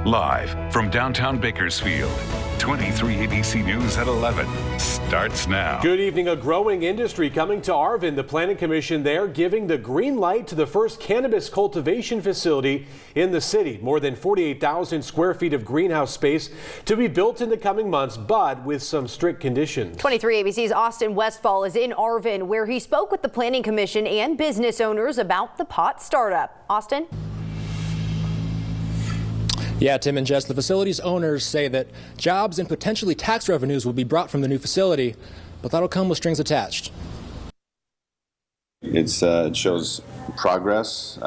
Live from downtown Bakersfield, 23 ABC News at 11 starts now. Good evening. A growing industry coming to Arvin. The Planning Commission there giving the green light to the first cannabis cultivation facility in the city. More than 48,000 square feet of greenhouse space to be built in the coming months, but with some strict conditions. 23 ABC's Austin Westfall is in Arvin, where he spoke with the Planning Commission and business owners about the pot startup. Austin? Yeah, Tim and Jess, the facility's owners say that jobs and potentially tax revenues will be brought from the new facility, but that'll come with strings attached. It shows progress.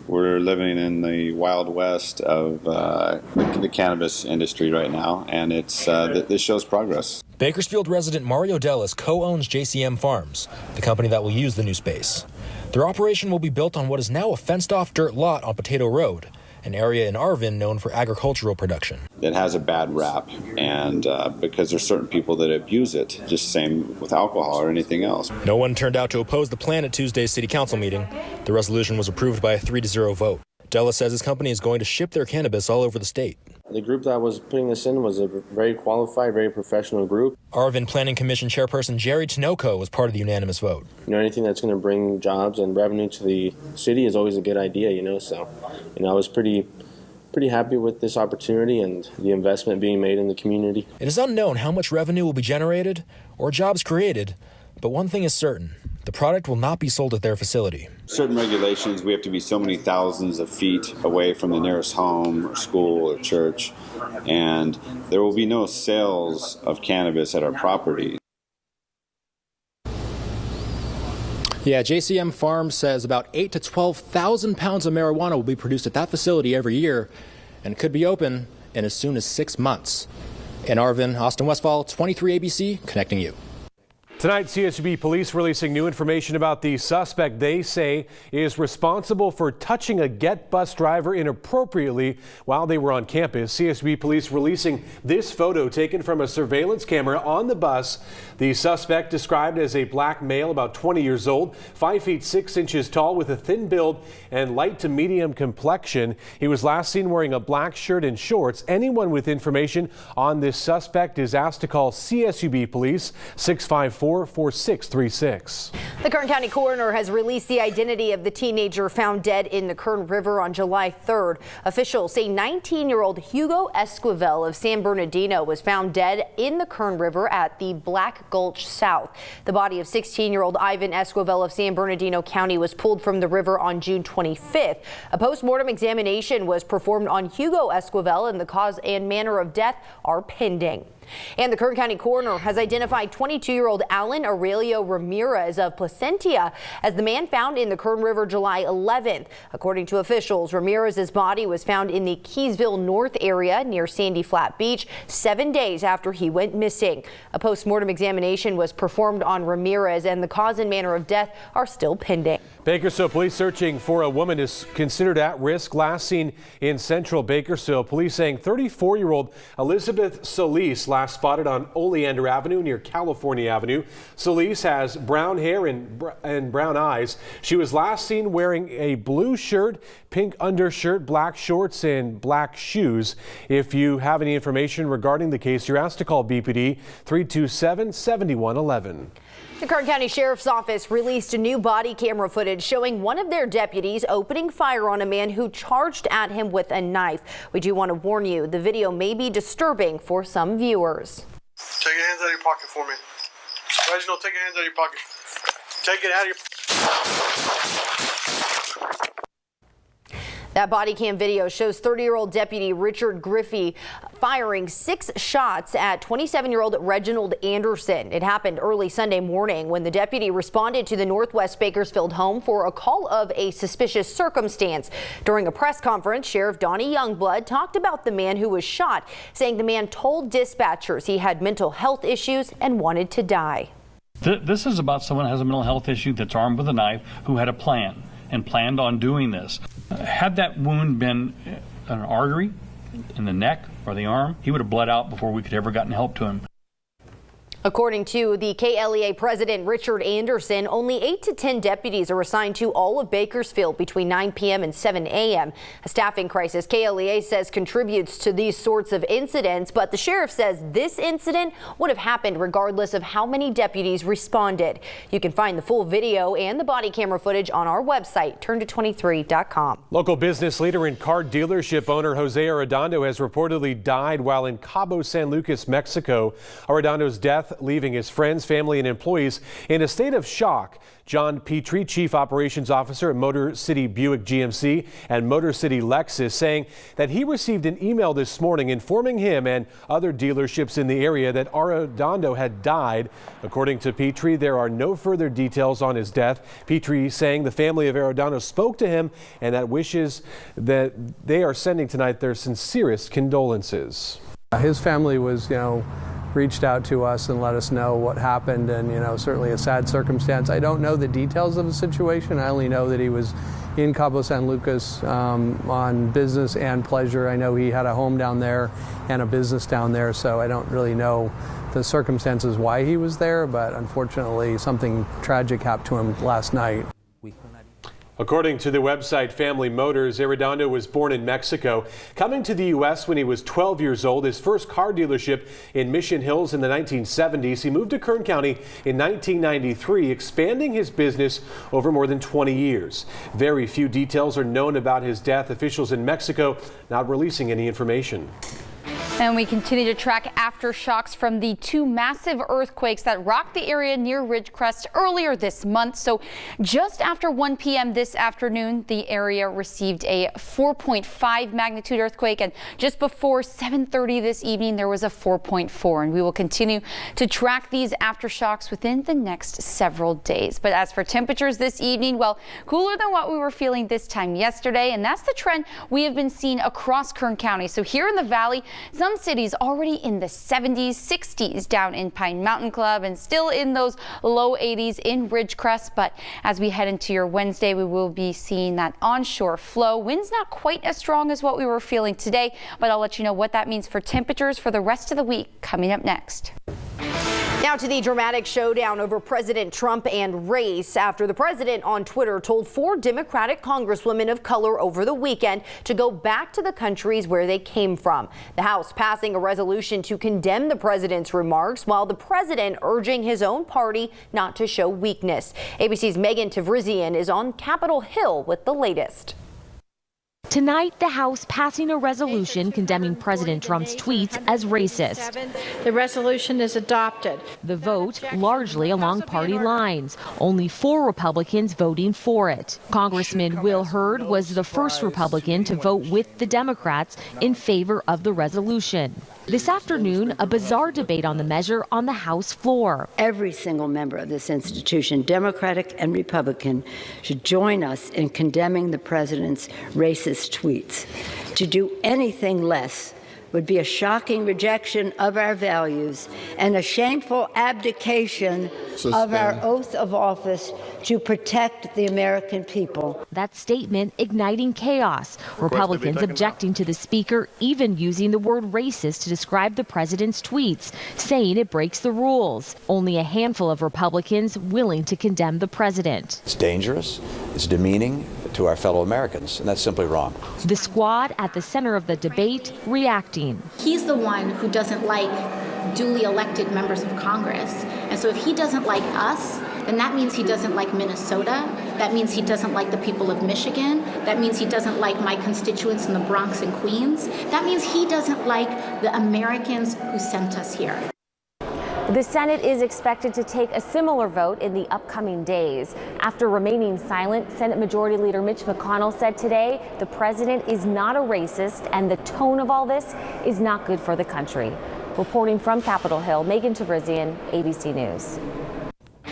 We're living in the Wild West of the cannabis industry right now, and this shows progress. Bakersfield resident Mario Dellis co-owns JCM Farms, the company that will use the new space. Their operation will be built on what is now a fenced-off dirt lot on Potato Road, an area in Arvin known for agricultural production. It has a bad rap, and because there's certain people that abuse it, just same with alcohol or anything else. No one turned out to oppose the plan at Tuesday's city council meeting. The resolution was approved by a 3-0 vote. Della says his company is going to ship their cannabis all over the state. The group that was putting this in was a very qualified, very professional group. Arvin Planning Commission Chairperson Jerry Tinoco was part of the unanimous vote. Anything that's going to bring jobs and revenue to the city is always a good idea, so, I was pretty happy with this opportunity and the investment being made in the community. It is unknown how much revenue will be generated or jobs created, but one thing is certain. The product will not be sold at their facility. Certain regulations, we have to be so many thousands of feet away from the nearest home or school or church, and there will be no sales of cannabis at our property. Yeah, JCM Farms says about 8,000 to 12,000 pounds of marijuana will be produced at that facility every year, and could be open in as soon as 6 months. In Arvin, Austin Westfall, 23 ABC, connecting you. Tonight, CSUB police releasing new information about the suspect they say is responsible for touching a Get bus driver inappropriately while they were on campus. CSUB police releasing this photo taken from a surveillance camera on the bus. The suspect, described as a black male about 20 years old, 5 feet 6 inches tall with a thin build and light to medium complexion. He was last seen wearing a black shirt and shorts. Anyone with information on this suspect is asked to call CSUB police 654-4636. The Kern County coroner has released the identity of the teenager found dead in the Kern River on July 3rd. Officials say 19-year-old Hugo Esquivel of San Bernardino was found dead in the Kern River at the Black Gulch South. The body of 16-year-old Ivan Esquivel of San Bernardino County was pulled from the river on June 25th. A post-mortem examination was performed on Hugo Esquivel, and the cause and manner of death are pending. And the Kern County coroner has identified 22-year-old Alan Aurelio Ramirez of Placentia as the man found in the Kern River July 11th. According to officials, Ramirez's body was found in the Keysville North area near Sandy Flat Beach 7 days after he went missing. A post-mortem examination was performed on Ramirez, and the cause and manner of death are still pending. Bakersfield police searching for a woman is considered at risk. Last seen in central Bakersfield. Police saying 34-year-old Elizabeth Solis last spotted on Oleander Avenue near California Avenue. Solis has brown hair and brown eyes. She was last seen wearing a blue shirt, pink undershirt, black shorts, and black shoes. If you have any information regarding the case, you're asked to call BPD 327-7111. The Kern County Sheriff's Office released a new body camera footage showing one of their deputies opening fire on a man who charged at him with a knife. We do want to warn you, the video may be disturbing for some viewers. Take your hands out of your pocket for me. Reginald, take your hands out of your pocket. Take it out of your... That body cam video shows 30-year-old Deputy Richard Griffey firing 6 shots at 27-year-old Reginald Anderson. It happened early Sunday morning when the deputy responded to the Northwest Bakersfield home for a call of a suspicious circumstance. During a press conference, Sheriff Donnie Youngblood talked about the man who was shot, saying the man told dispatchers he had mental health issues and wanted to die. This is about someone who has a mental health issue that's armed with a knife, who had a plan and planned on doing this. Had that wound been an artery in the neck or the arm, he would have bled out before we could ever gotten help to him. According to the KLEA president, Richard Anderson, only 8 to 10 deputies are assigned to all of Bakersfield between 9 p.m. and 7 a.m. A staffing crisis, KLEA says, contributes to these sorts of incidents, but the sheriff says this incident would have happened regardless of how many deputies responded. You can find the full video and the body camera footage on our website, turn23.com. Local business leader and car dealership owner Jose Arredondo has reportedly died while in Cabo, San Lucas, Mexico. Arredondo's death leaving his friends, family, and employees in a state of shock. John Petrie, Chief Operations Officer at Motor City Buick GMC and Motor City Lexus, saying that he received an email this morning informing him and other dealerships in the area that Arredondo had died. According to Petrie, there are no further details on his death. Petrie saying the family of Arredondo spoke to him and that wishes that they are sending tonight their sincerest condolences. His family was, reached out to us and let us know what happened, and certainly a sad circumstance. I don't know the details of the situation. I only know that he was in Cabo San Lucas on business and pleasure. I know he had a home down there and a business down there, so I don't really know the circumstances why he was there, but unfortunately something tragic happened to him last night. According to the website Family Motors, Arredondo was born in Mexico, coming to the U.S. when he was 12 years old. His first car dealership in Mission Hills in the 1970s. He moved to Kern County in 1993, expanding his business over more than 20 years. Very few details are known about his death. Officials in Mexico not releasing any information. And we continue to track aftershocks from the 2 massive earthquakes that rocked the area near Ridgecrest earlier this month. So just after 1 p.m. this afternoon, the area received a 4.5 magnitude earthquake, and just before 7:30 this evening, there was a 4.4. And we will continue to track these aftershocks within the next several days. But as for temperatures this evening, well, cooler than what we were feeling this time yesterday, and that's the trend we have been seeing across Kern County. So here in the valley, some cities already in the 70s, 60s down in Pine Mountain Club, and still in those low 80s in Ridgecrest. But as we head into your Wednesday, we will be seeing that onshore flow. Winds not quite as strong as what we were feeling today, but I'll let you know what that means for temperatures for the rest of the week coming up next. Now to the dramatic showdown over President Trump and race after the president on Twitter told 4 Democratic congresswomen of color over the weekend to go back to the countries where they came from. The House passing a resolution to condemn the president's remarks, while the president urging his own party not to show weakness. ABC's Megan Tavrizian is on Capitol Hill with the latest. Tonight, the House passing a resolution condemning President Trump's tweets as racist. The resolution is adopted. The vote largely along party lines. Only 4 Republicans voting for it. Congressman Will Hurd was the first Republican to vote with the Democrats in favor of the resolution. This afternoon, a bizarre debate on the measure on the House floor. Every single member of this institution, Democratic and Republican, should join us in condemning the president's racist tweets. To do anything less would be a shocking rejection of our values and a shameful abdication of our oath of office to protect the American people. That statement igniting chaos. Republicans objecting to the speaker even using the word racist to describe the president's tweets, saying it breaks the rules. Only a handful of Republicans willing to condemn the president. It's dangerous, it's demeaning to our fellow Americans, and that's simply wrong. The squad at the center of the debate reacting. He's the one who doesn't like duly elected members of Congress. And so if he doesn't like us, then that means he doesn't like Minnesota. That means he doesn't like the people of Michigan. That means he doesn't like my constituents in the Bronx and Queens. That means he doesn't like the Americans who sent us here. The Senate is expected to take a similar vote in the upcoming days. After remaining silent, Senate Majority Leader Mitch McConnell said today the president is not a racist and the tone of all this is not good for the country. Reporting from Capitol Hill, Megan Tavrizian, ABC News.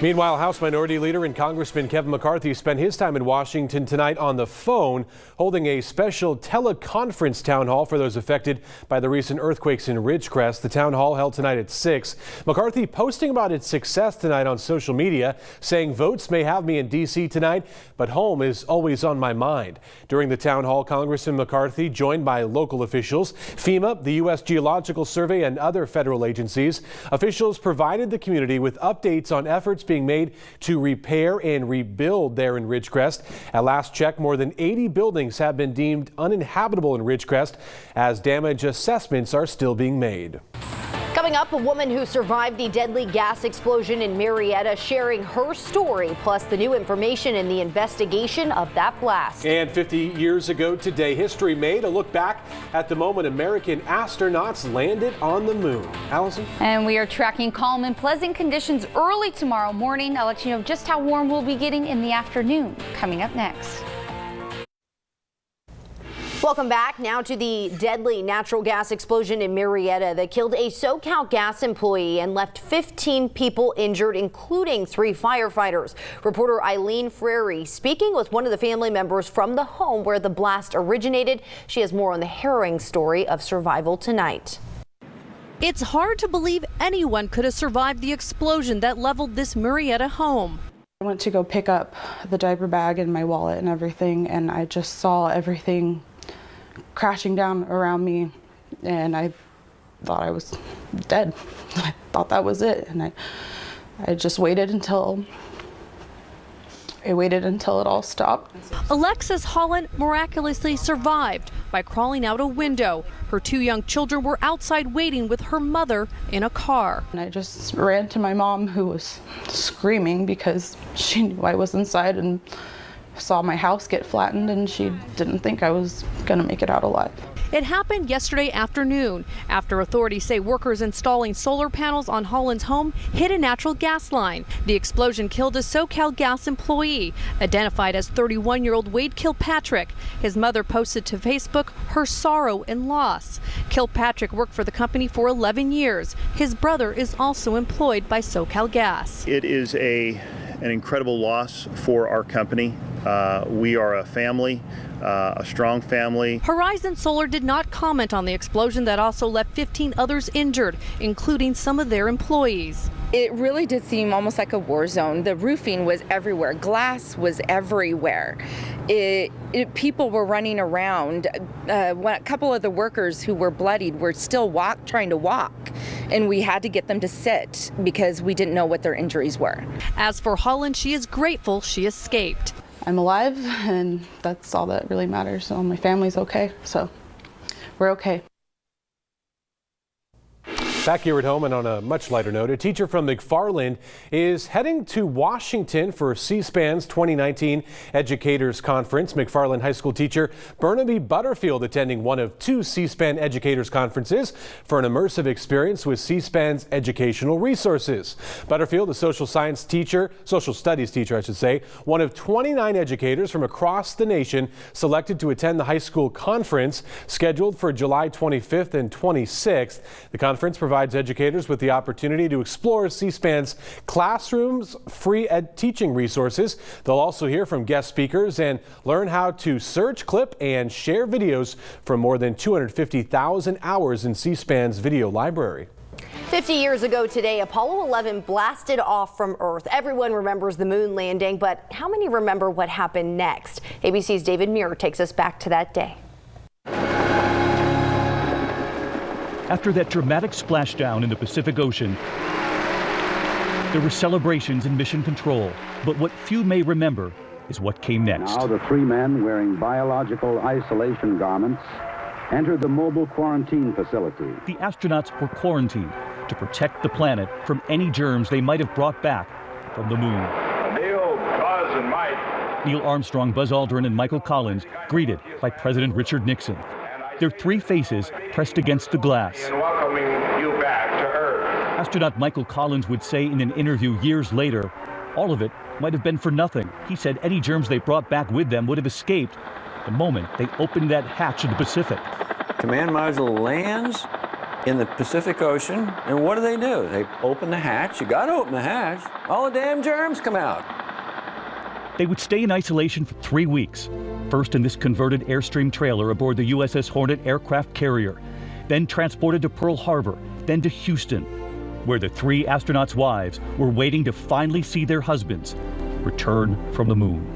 Meanwhile, House Minority Leader and Congressman Kevin McCarthy spent his time in Washington tonight on the phone, holding a special teleconference town hall for those affected by the recent earthquakes in Ridgecrest. The town hall held tonight at 6. McCarthy posting about its success tonight on social media, saying votes may have me in D.C. tonight, but home is always on my mind. During the town hall, Congressman McCarthy, joined by local officials, FEMA, the U.S. Geological Survey, and other federal agencies, officials provided the community with updates on efforts being made to repair and rebuild there in Ridgecrest. At last check, more than 80 buildings have been deemed uninhabitable in Ridgecrest as damage assessments are still being made. Coming up, a woman who survived the deadly gas explosion in Marietta sharing her story, plus the new information in the investigation of that blast. And 50 years ago today, history made. A look back at the moment American astronauts landed on the moon. Allison? And we are tracking calm and pleasant conditions early tomorrow morning. I'll let you know just how warm we'll be getting in the afternoon. Coming up next. Welcome back now to the deadly natural gas explosion in Marietta that killed a SoCal Gas employee and left 15 people injured, including 3 firefighters. Reporter Eileen Frary speaking with one of the family members from the home where the blast originated. She has more on the harrowing story of survival tonight. It's hard to believe anyone could have survived the explosion that leveled this Marietta home. I went to go pick up the diaper bag and my wallet and everything, and I just saw everything crashing down around me, and I thought I was dead. I thought that was it, and I just waited until it all stopped. Alexis Holland miraculously survived by crawling out a window. Her 2 young children were outside waiting with her mother in a car. And I just ran to my mom, who was screaming because she knew I was inside and saw my house get flattened, and she didn't think I was gonna make it out alive. It happened yesterday afternoon after authorities say workers installing solar panels on Holland's home hit a natural gas line. The explosion killed a SoCal Gas employee, identified as 31-year-old Wade Kilpatrick. His mother posted to Facebook her sorrow and loss. Kilpatrick worked for the company for 11 years. His brother is also employed by SoCal Gas. It is an incredible loss for our company. We are a family, a strong family. Horizon Solar did not comment on the explosion that also left 15 others injured, including some of their employees. It really did seem almost like a war zone. The roofing was everywhere. Glass was everywhere. People were running around. A couple of the workers who were bloodied were still trying to walk, and we had to get them to sit because we didn't know what their injuries were. As for Holland, she is grateful she escaped. I'm alive, and that's all that really matters. So my family's okay, so we're okay. Back here at home, and on a much lighter note, a teacher from McFarland is heading to Washington for CSpan's 2019 Educators Conference. McFarland High School teacher Burnaby Butterfield attending one of 2 CSpan Educators Conferences for an immersive experience with CSpan's educational resources. Butterfield, a social studies teacher, I should say, one of 29 educators from across the nation selected to attend the high school conference scheduled for July 25th and 26th. The conference provides educators with the opportunity to explore CSpan's classrooms, free teaching resources. They'll also hear from guest speakers and learn how to search, clip, and share videos from more than 250,000 hours in CSpan's video library. 50 years ago today, Apollo 11 blasted off from Earth. Everyone remembers the moon landing, but how many remember what happened next? ABC's David Muir takes us back to that day. After that dramatic splashdown in the Pacific Ocean, there were celebrations in Mission Control. But what few may remember is what came next. Now the 3 men wearing biological isolation garments entered the mobile quarantine facility. The astronauts were quarantined to protect the planet from any germs they might have brought back from the moon. Neil, Buzz, and Mike. Neil Armstrong, Buzz Aldrin, and Michael Collins greeted by President Richard Nixon. Their 3 faces pressed against the glass. And welcoming you back to Earth. Astronaut Michael Collins would say in an interview years later, all of it might have been for nothing. He said any germs they brought back with them would have escaped the moment they opened that hatch of the Pacific. Command module lands, in the Pacific Ocean, and what do? They open the hatch. You got to open the hatch. All the damn germs come out. They would stay in isolation for 3 weeks. First in this converted Airstream trailer aboard the USS Hornet aircraft carrier, then transported to Pearl Harbor, then to Houston, where the 3 astronauts' wives were waiting to finally see their husbands return from the moon.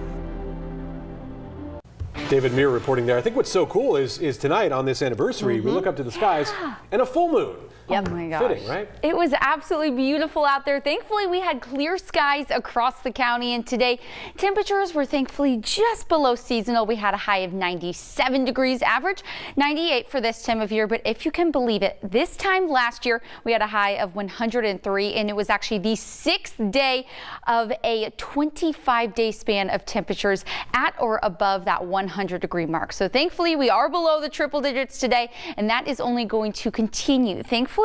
David Muir reporting there. I think what's so cool is tonight on this anniversary, we look up to the skies and a full moon. Yep. Oh my gosh. Fitting, right? It was absolutely beautiful out there. Thankfully, we had clear skies across the county, and today temperatures were thankfully just below seasonal. We had a high of 97 degrees, average 98 for this time of year. But if you can believe it, this time last year, we had a high of 103, and it was actually the 6th day of a 25-day span of temperatures at or above that 100-degree mark. So thankfully, we are below the triple digits today, and that is only going to continue. Thankfully,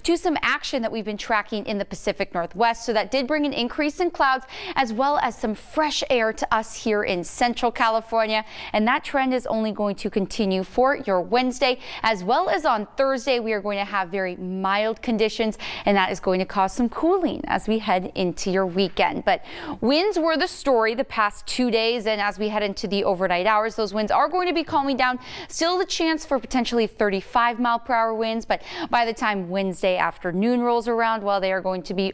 to some action that we've been tracking in the Pacific Northwest. So that did bring an increase in clouds as well as some fresh air to us here in Central California. And that trend is only going to continue for your Wednesday, as well as on Thursday. We are going to have very mild conditions, and that is going to cause some cooling as we head into your weekend. But winds were the story the past 2 days, and as we head into the overnight hours, those winds are going to be calming down. Still the chance for potentially 35-mile-per-hour winds, but by the time Wednesday afternoon rolls around, well, they are going to be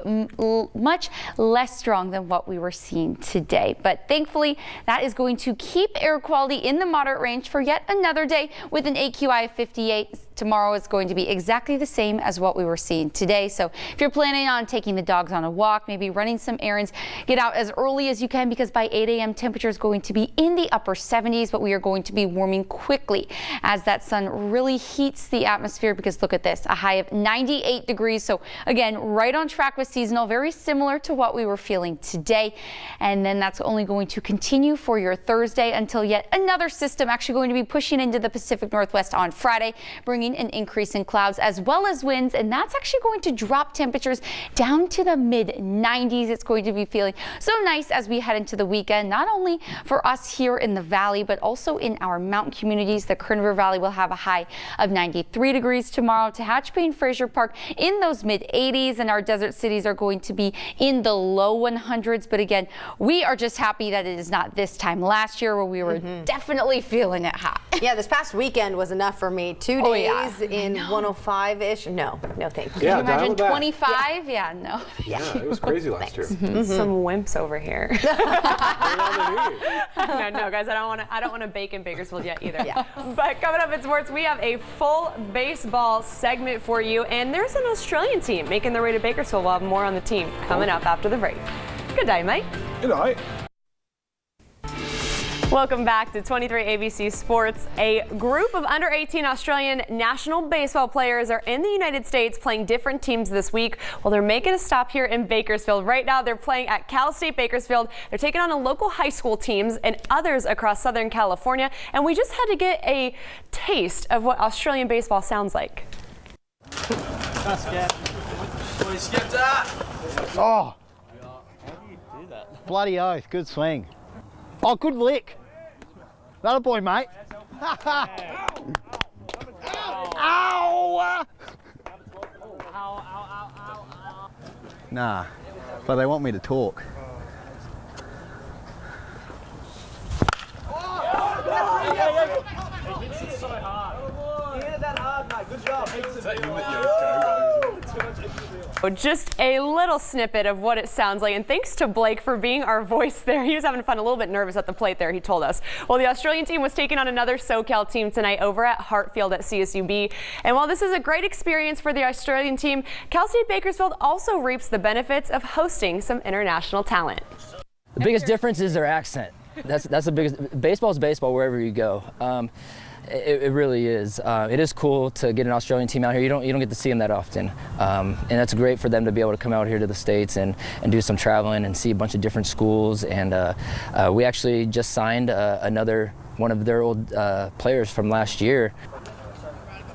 much less strong than what we were seeing today. But thankfully, that is going to keep air quality in the moderate range for yet another day with an AQI of 58. Tomorrow is going to be exactly the same as what we were seeing today. So if you're planning on taking the dogs on a walk, maybe running some errands, get out as early as you can, because by 8 a.m. temperature is going to be in the upper 70s, but we are going to be warming quickly as that sun really heats the atmosphere, because look at this, a high of 98 degrees. So again, right on track with seasonal, very similar to what we were feeling today. And then that's only going to continue for your Thursday until yet another system actually going to be pushing into the Pacific Northwest on Friday, bringing an increase in clouds as well as winds, and that's actually going to drop temperatures down to the mid 90s. It's going to be feeling so nice as we head into the weekend, not only for us here in the valley, but also in our mountain communities. The Kern River Valley will have a high of 93 degrees tomorrow. Tehachapi and Fraser Park in those mid 80s, and our desert cities are going to be in the low 100s. But again, we are just happy that it is not this time last year where we were definitely feeling it hot. Yeah, this past weekend was enough for me. 2 days in 105-ish. No, thank you. Yeah, can you imagine 25? Yeah, no. Yeah, it was crazy last year. Some wimps over here. No, guys, I don't want to bake in Bakersfield yet either. Yeah. But coming up in sports, we have a full baseball segment for you, and there's an Australian team making their way to Bakersfield. We'll have more on the team coming up after the break. Good day, mate. Good night. Welcome back to 23 ABC Sports. A group of under 18 Australian national baseball players are in the United States playing different teams this week. Well, they're making a stop here in Bakersfield. Right now, they're playing at Cal State Bakersfield. They're taking on a local high school teams and others across Southern California. And we just had to get a taste of what Australian baseball sounds like. Oh, bloody oath, good swing. Oh, good lick. That'll boy, mate. Ow! Nah, but they want me to talk. Just a little snippet of what it sounds like, and thanks to Blake for being our voice there. He was having fun, a little bit nervous at the plate there, he told us. Well, the Australian team was taking on another SoCal team tonight over at Hartfield at CSUB. And while this is a great experience for the Australian team, Cal State Bakersfield also reaps the benefits of hosting some international talent. The biggest difference is their accent. That's the biggest. Baseball's baseball wherever you go. It really is. It is cool to get an Australian team out here. You don't get to see them that often, and that's great for them to be able to come out here to the States and do some traveling and see a bunch of different schools. And we actually just signed another one of their old players from last year.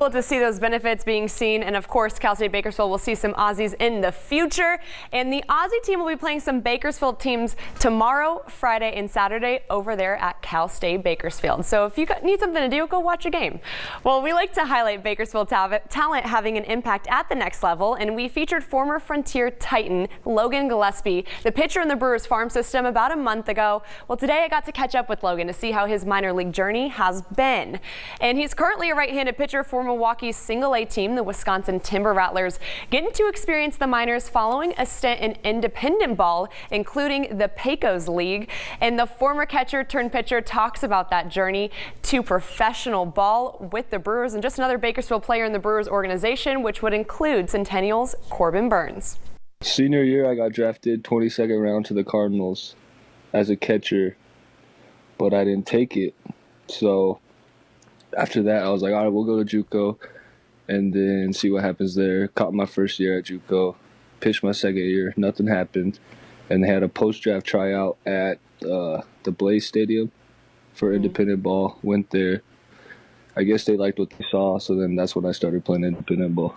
Well, to see those benefits being seen, and of course, Cal State Bakersfield will see some Aussies in the future. And the Aussie team will be playing some Bakersfield teams tomorrow, Friday, and Saturday over there at Cal State Bakersfield. So if you need something to do, go watch a game. Well, we like to highlight Bakersfield talent having an impact at the next level, and we featured former Frontier Titan Logan Gillespie, the pitcher in the Brewers farm system, about a month ago. Well, today I got to catch up with Logan to see how his minor league journey has been. And he's currently a right-handed pitcher for Milwaukee's single-A team, the Wisconsin Timber Rattlers, getting to experience the minors following a stint in independent ball, including the Pecos League. And the former catcher turned pitcher talks about that journey to professional ball with the Brewers, and just another Bakersfield player in the Brewers organization, which would include Centennial's Corbin Burns. Senior year, I got drafted 22nd round to the Cardinals as a catcher, but I didn't take it. So after that, I was like, all right, we'll go to JUCO and then see what happens there. Caught my first year at JUCO, pitched my second year, nothing happened. And they had a post-draft tryout at the Blaze Stadium for independent ball. Went there. I guess they liked what they saw, so then that's when I started playing independent ball.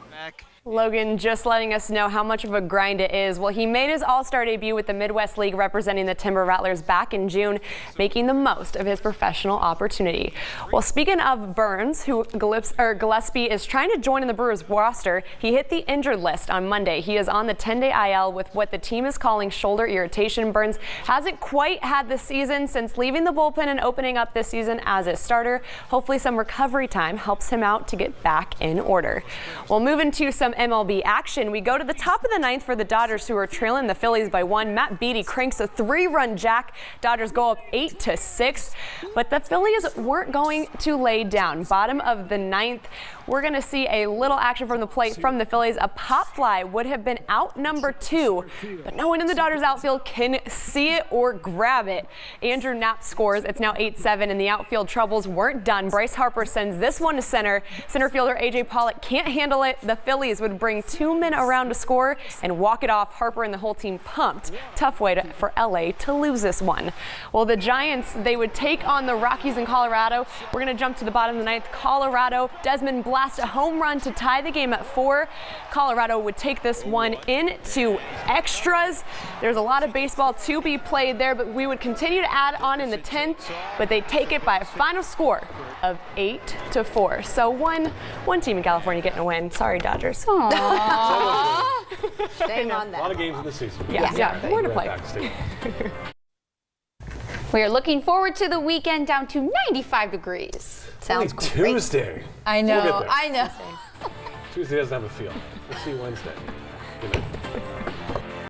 Logan just letting us know how much of a grind it is. Well, he made his all-star debut with the Midwest League representing the Timber Rattlers back in June, making the most of his professional opportunity. Well, speaking of Burns, who Gillespie is trying to join in the Brewers roster, he hit the injured list on Monday. He is on the 10-day IL with what the team is calling shoulder irritation. Burns hasn't quite had the season since leaving the bullpen and opening up this season as a starter. Hopefully some recovery time helps him out to get back in order. Well, moving to some MLB action, we go to the top of the ninth for the Dodgers, who are trailing the Phillies by 1. Matt Beatty cranks a 3-run jack. Dodgers go up 8-6, but the Phillies weren't going to lay down. Bottom of the ninth, we're going to see a little action from the plate from the Phillies. A pop fly would have been out number 2, but no one in the Dodgers outfield can see it or grab it. Andrew Knapp scores. It's now 8-7, and the outfield troubles weren't done. Bryce Harper sends this one to center. Center fielder A.J. Pollock can't handle it. The Phillies would bring 2 men around to score and walk it off. Harper and the whole team pumped. Tough way for LA to lose this one. Well, the Giants, they would take on the Rockies in Colorado. We're going to jump to the bottom of the ninth. Colorado, Desmond blast a home run to tie the game at 4. Colorado would take this one into extras. There's a lot of baseball to be played there, but we would continue to add on in the 10th, but they take it by a final score of 8-4. So one team in California getting a win. Sorry, Dodgers. Shame on that. A lot of games in the season. Yeah. More to play. We are looking forward to the weekend down to 95 degrees. Sounds great. great. Tuesday. I know. Tuesday doesn't have a feel. We'll see you Wednesday. Good night.